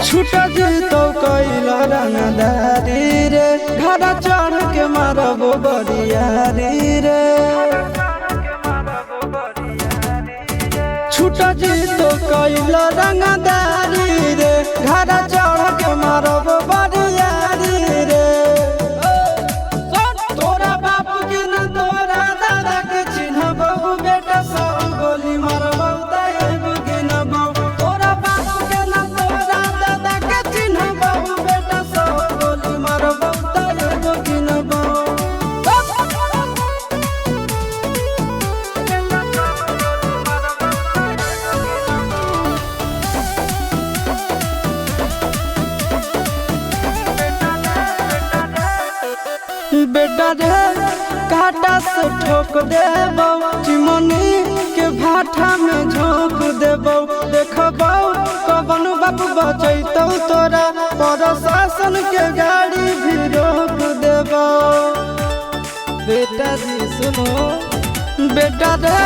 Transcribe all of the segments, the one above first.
छूटा तो कैला रंगदारी रे घर चढ़ के मारबो बरियारी रे छूटा तो कैला रंगदारी रे घर चढ़ के मारबो बरियारी रे तोरा बाप के न तोरा दादा के चिन्हबो बेटा सब गोली मारबो तैगो गिनबो तोरा बाप के न तोरा दादा के चिन्हबो बेटा सब गोली मारबो तैगो गिनबो बेटा रे काटा से ठोक देबो चिमनी के भाटा में झोंक देबो देखबो कवन बाप बचैतौ तोरा प्रशासन के गाड़ी भी रोक देबो बेटा जी सुनो बेटा रे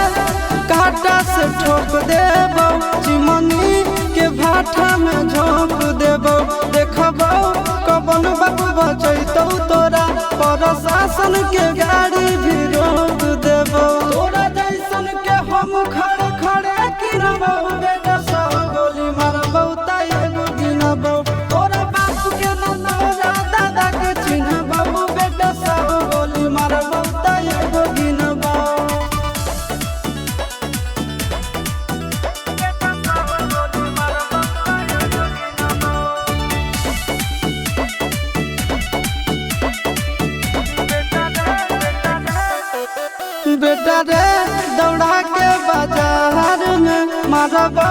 काटा से ठोक देबो चिमनी के भाटा में झोंक देबो देखबो कवन बाप बचैतौ तोरा प्रशासन के गाड़ी भी रोक देबो तोरा जैसन के हम खड़े खड़े गिनबो बेटा सब गोली मारबो तैगो गिनबो तोरा बाप के न तोरा दादा के चिन्हबो बेटा सब गोली मारबो तैगो गिनबो बेटा रे दौड़ा के बाजार में मारबो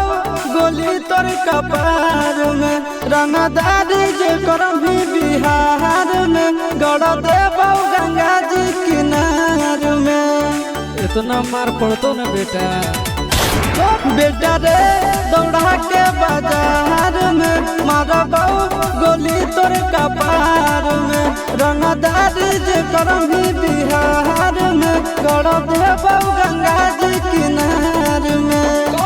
गोली तोर कपार में रंगदारी जे करम भी बिहार में गड़ देबो गंगा जी किनार में इतना मार पड़तो ना बेटा बेटा रे दौड़ा के बाजार में मारबो गोली तोर कपार में रंगदारी जे करम भी बिहार में गड़ देबो गंगा जी किनार में